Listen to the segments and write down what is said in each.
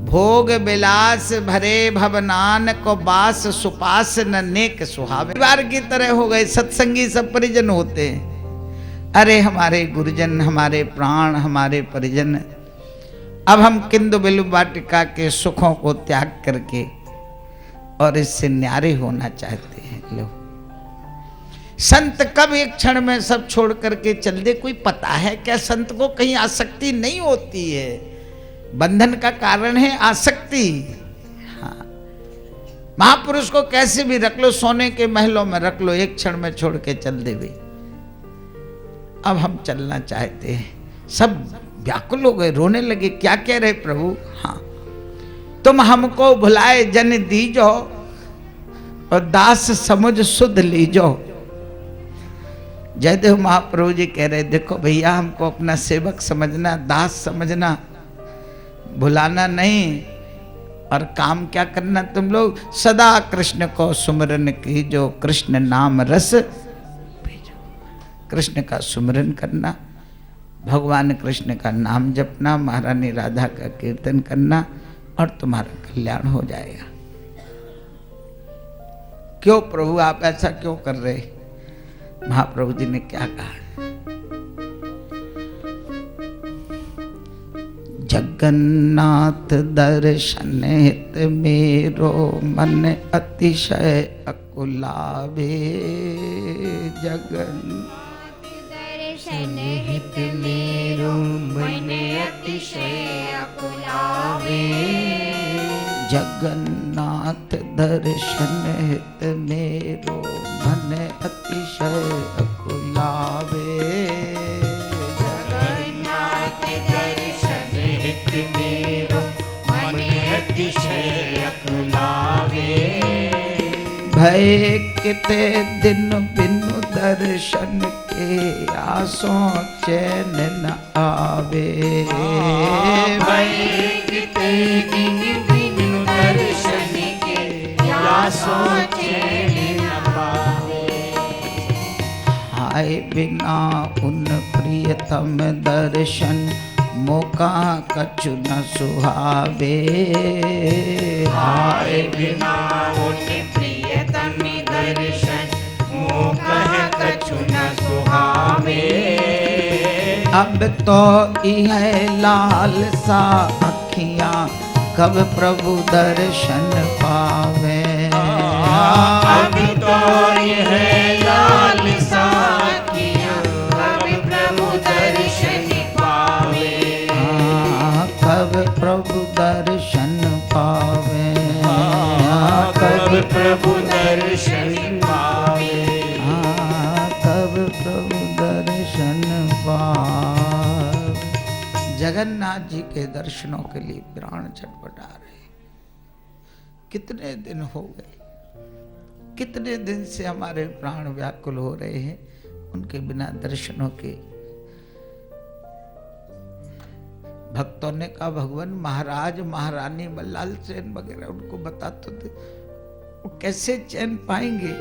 भोग विलास भरे भवनान को बास सुपास न नेक सुहावे। परिवार की तरह हो गए, सत्संगी सब परिजन होते हैं। अरे हमारे गुरुजन, हमारे प्राण, हमारे परिजन, अब हम किंदु बिल्व वाटिका के सुखों को त्याग करके और इससे न्यारे होना चाहते हैं। लो, संत कब एक क्षण में सब छोड़ करके चल दे, कोई पता है क्या? संत को कहीं आसक्ति नहीं होती है। बंधन का कारण है आसक्ति। हाँ, महापुरुष को कैसे भी रख लो, सोने के महलों में रख लो, एक क्षण में छोड़ के चल दे वे। अब हम चलना चाहते हैं। सब व्याकुल हो गए, रोने लगे। क्या कह रहे प्रभु? हाँ, तुम हमको भुलाए जन दीजो और दास समझ सुध लीजो। जयदेव महाप्रभु जी कह रहे, देखो भैया, हमको अपना सेवक समझना, दास समझना, भुलाना नहीं। और काम क्या करना तुम लोग? सदा कृष्ण को सुमिरन कीजो, कृष्ण नाम रस पीजो। कृष्ण का सुमिरन करना, भगवान कृष्ण का नाम जपना, महारानी राधा का कीर्तन करना और तुम्हारा कल्याण हो जाएगा। क्यों प्रभु आप ऐसा क्यों कर रहे? महाप्रभु जी ने क्या कहा? जगन्नाथ दर्शन हित मेरो मन अतिशय अकुलावे। जगन्नाथ दर्शन हित मेरो मन अतिशय अकुलावे। जगन्नाथ दर्शन हित मेरो मन अतिशय अकुलावे। जगन्नाथ दर्शन हित मेरो मन अतिशय अकुलावे। भय किते दिन बिनु दर्शन के आसों चैन न आवे। भय किते दिन बिनु दर्शन के आसों चैन न आवे। हाय बिना उन प्रियतम दर्शन मौका कछु न सुहावे। हाय बिना उन प्रियतम दर्शन मौका कछु न सुहावे। अब तो यह लाल सा अखियां कब प्रभु दर्शन पावे। अब तो यह लाल सा अखियां कब प्रभु दर्शन पावे। कब प्रभु दर्शन पावे। कब प्रभु दर्शन पावे। कब प्रभु दर्शन पावे। जगन्नाथ जी के दर्शनों के लिए प्राण छटपटा रहे। कितने दिन हो गए, कितने दिन से हमारे प्राण व्याकुल हो रहे हैं उनके बिना दर्शनों के। भक्तों ने कहा, भगवान महाराज महारानी बल्लाल सेन वगैरह उनको बता तो दे, वो कैसे चैन पाएंगे?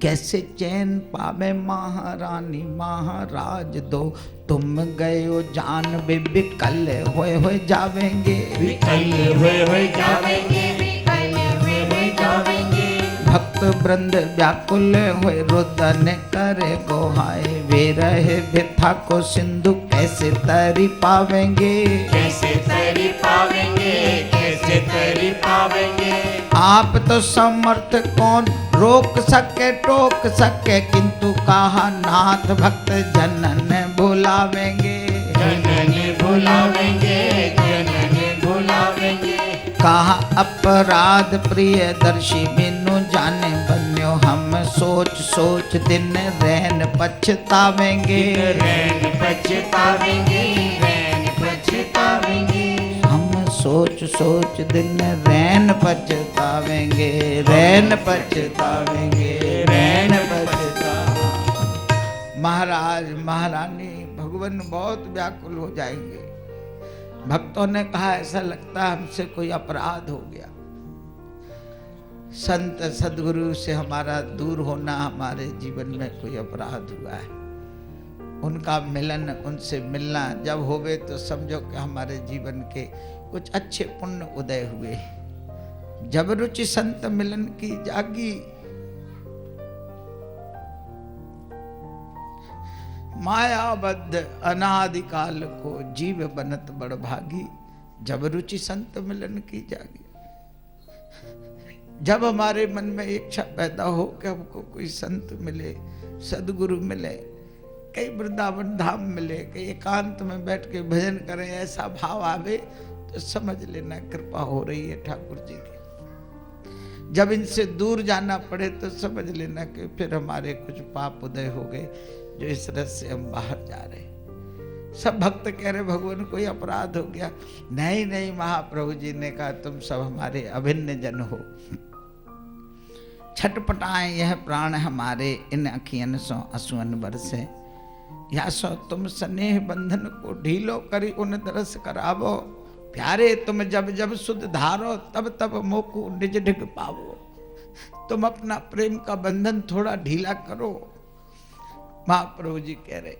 कैसे चैन पावे महारानी महाराज दो, तुम गए हो जान बे विकल होए जावेंगे। विकल होए जावेंगे। विकल होए जावेंगे। भक्त वृंद व्याकुल होए रुदन करे गोहाय। वे रहे व्यथा को सिंधु कैसे तरी पावेंगे। कैसे तरी पावेंगे। कैसे तरी पावेंगे। आप तो समर्थ कौन रोक सके टोक सके, किंतु कहा नाथ भक्त जनन भुलावेंगे। जनन भुलावेंगे। जनन भुलावेंगे। कहा अपराध प्रिय दर्शी बिनु जाने बन्यो, हम सोच सोच दिन रैन पछतावेंगे। रैन पछतावेंगे। रैन पछतावेंगे। सोच सोच दिन रैन पछतावेंगे। रैन पछतावेंगे। रैन पछता। महाराज महारानी भगवान बहुत व्याकुल हो जाएंगे। भक्तों ने कहा, ऐसा लगता है हमसे कोई अपराध हो गया। संत सदगुरु से हमारा दूर होना हमारे जीवन में कोई अपराध हुआ है। उनका मिलन, उनसे मिलना जब होवे तो समझो कि हमारे जीवन के कुछ अच्छे पुण्य उदय हुए। जब रुचि संत मिलन की जागी, मायाबद्ध अनादिकाल को जीव बनत बड़ भागी। जब रुचि संत मिलन की जागी, जब हमारे मन में इच्छा पैदा हो कि हमको कोई संत मिले, सदगुरु मिले, कई वृंदावन धाम मिले, कई एकांत में बैठ के भजन करें, ऐसा भाव आवे तो समझ लेना कृपा हो रही है ठाकुर जी की। जब इनसे दूर जाना पड़े तो समझ लेना कि फिर हमारे कुछ पाप उदय हो गए, जो इस रस से हम बाहर जा रहे। सब भक्त कह रहे भगवान कोई अपराध हो गया। नहीं नहीं, महाप्रभु जी ने कहा तुम सब हमारे अभिन्न जन हो। छटपटाएं यह प्राण हमारे, इन अखियन सो असुअन बरसे। या सो तुम स्नेह बंधन को ढीलो करी उन दरस करावो। प्यारे तुम जब जब सुध धारो, तब तब मोकू निज ढिग पावो। तुम अपना प्रेम का बंधन थोड़ा ढीला करो। महाप्रभु जी कह रहे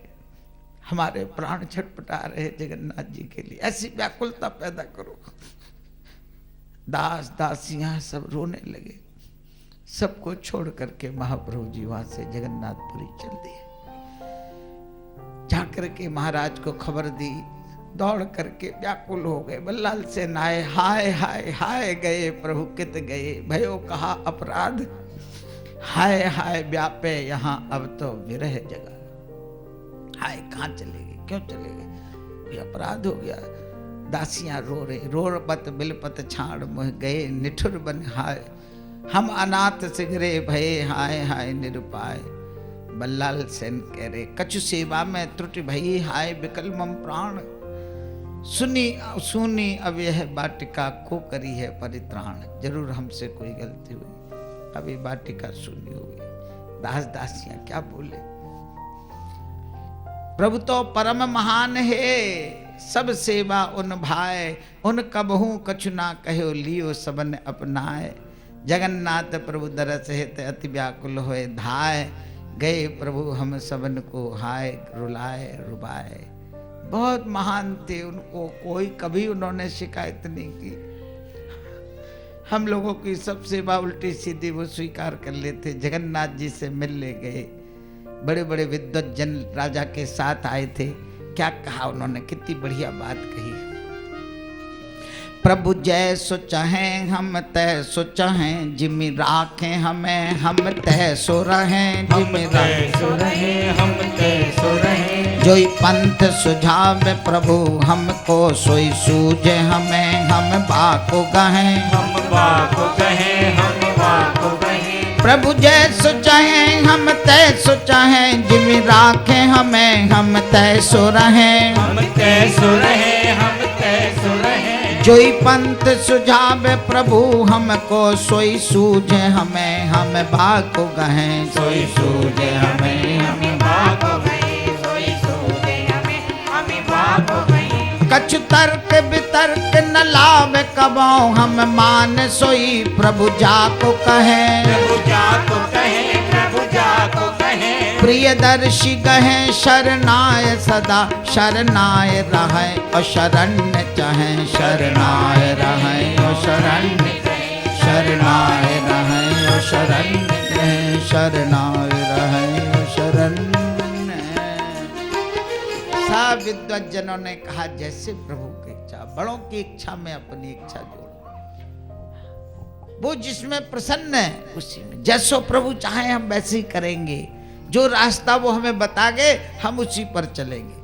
हमारे प्राण छटपटा रहे जगन्नाथ जी के लिए, ऐसी व्याकुलता पैदा करो। दास दासियां सब रोने लगे। सबको छोड़ करके महाप्रभु जी वहां से जगन्नाथपुरी चल दिए। जाकर के महाराज को खबर दी, दौड़ करके व्याकुल हो गए। बल्लाल से नाए हाय हाय हाय गए प्रभु कित गए, भयो कहा अपराध। हाय हाय व्यापे यहाँ अब तो विरह जगह। हाय कहाँ चले गए, क्यों चले गए, ये अपराध हो गया। दासियां रो रहे, रोर पत बिलपत छाड़ मुह गए निठुर बन हाय। हम अनाथ सिगरे भये हाय हाय निरुपाय। बल्लाल सेन कह रहे कछु सेवा में त्रुटि भई हाय विकल मम प्राण। सुनी सुनी अब यह बाटिका को करी है परित्राण। जरूर हमसे कोई गलती हुई, अब ये बाटिका सुनी होगी। दास दासियां क्या बोले। प्रभु तो परम महान है, सब सेवा उन भाए। उन कबहू कछु ना कहो लियो सबन अपनाए। जगन्नाथ प्रभु दरस हित अति व्याकुल होए धाय। गए प्रभु हम सबन को हाय रुलाए रुबाए। बहुत महान थे, उनको कोई कभी उन्होंने शिकायत नहीं की। हम लोगों की सब सेवा उल्टी सीधी वो स्वीकार कर लेते। जगन्नाथ जी से मिलने गए, बड़े बड़े विद्वत जन राजा के साथ आए थे। क्या कहा उन्होंने, कितनी बढ़िया बात कही। प्रभु जय सो चाहें हम तय सो चाहें, जिमि राखें हमें हम तय सो रहें। जिमि सो रहें हम तय सो रहें। जोई पंथ सुझावे प्रभु हमको, सोई सूझे हमें हम बाको गहें। हम बाको गहें, हम बाको गहें। प्रभु जय सो चाहें हम तय सो चाहें, जिमि राखें हमें हम तय सो रहें। हम तय सो रहें, हम तय सो रहें। जोई पंथ सुझावे प्रभु हमको, सोई सूझे हमें हम बाको गहें। सोई सूझे हमें हम बाको गहें। सोई सूझे हमें हम बाको गहें। कछु तर्क वितर्क न लावे कबाओ, हम मान सोई प्रभु जाको कहें। प्रभु जाको कहें, प्रभु जाको कहें। प्रियदर्शी कहें शरणाय सदा, शरणाय रहे और शरण्य चाहें। शरणाय रहे और शरण्य, शरणाय रहे और शरण्य चाहें। शरणाय रहे और शरण्य। सब विद्वत जनों ने कहा जैसे प्रभु की इच्छा, बड़ों की इच्छा में अपनी इच्छा जोड़। वो जिसमें प्रसन्न है उसी में, जैसो प्रभु चाहे हम वैसे ही करेंगे। जो रास्ता वो हमें बता गए हम उसी पर चलेंगे।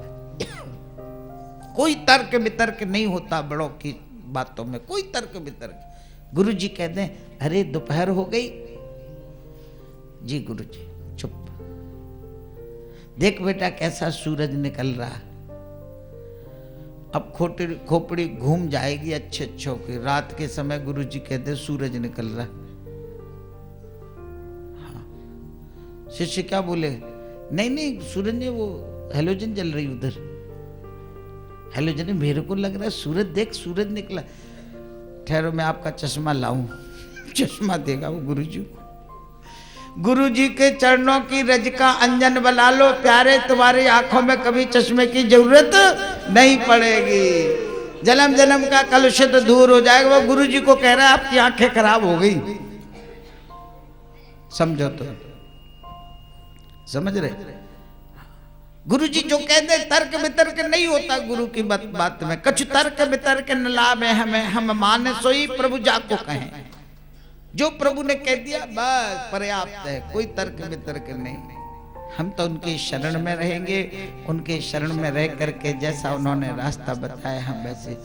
कोई तर्क वितर्क नहीं होता बड़ों की बातों में, कोई तर्क वितर्क। गुरु जी कहते हैं अरे दोपहर हो गई जी। गुरु जी चुप, देख बेटा कैसा सूरज निकल रहा। अब खोपड़ी घूम जाएगी अच्छे अच्छों की। रात के समय गुरु जी कहते सूरज निकल रहा। शिष्य क्या बोले, नहीं नहीं सूरज ने वो हेलोजन जल रही उधर। हेलोजन मेरे को लग रहा है सूरज, देख सूरज निकला। ठहरो मैं आपका चश्मा लाऊं। चश्मा देगा वो गुरुजी को। गुरु जी के चरणों की रज का अंजन बना लो प्यारे, तुम्हारी आंखों में कभी चश्मे की जरूरत नहीं पड़ेगी। जन्म जन्म का कलुषित दूर हो जाएगा। वो गुरु जी को कह रहा है आपकी आंखें खराब हो गई, समझो तो, समझ रहे? गुरु जी जो कहते तर्क वितर्क नहीं होता गुरु की बात में। कछु तर्क वितर्क न लाभ है हमें, हम माने सोई प्रभु जाको कहें। जो प्रभु ने कह दिया बस पर्याप्त है, कोई तर्क वितर्क नहीं। हम तो उनके शरण में रहेंगे, उनके शरण में रह करके जैसा उन्होंने रास्ता बताया हम वैसे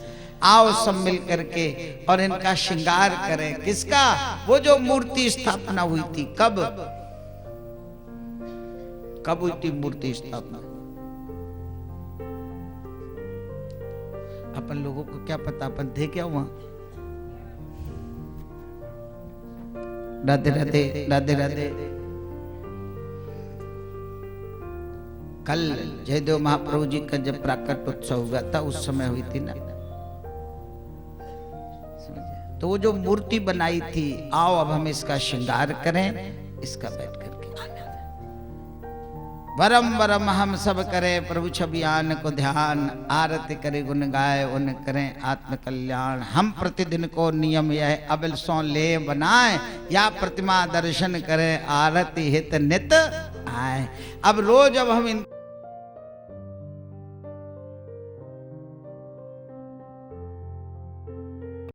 आओ सब मिल करके और इनका श्रृंगार करें। किसका? वो जो मूर्ति स्थापना हुई थी, कब हुई थी मूर्ति स्थापना? अपन लोगों को क्या पता, अपन थे क्या वहां? राधे राधे राधे राधे। कल जयदेव महाप्रभु जी का जब प्राकट उत्सव हुआ था उस समय हुई थी ना। तो वो जो मूर्ति बनाई थी, आओ अब हम इसका श्रृंगार करें, इसका बैठ करके वरम वरम हम सब करें प्रभु छबियान को ध्यान, आरती करे गुण गाए उन करें आत्म कल्याण। हम प्रतिदिन को नियम यह अबिल सो ले बनाए, या प्रतिमा दर्शन करें आरती हित नित आए। अब रोज अब हम इन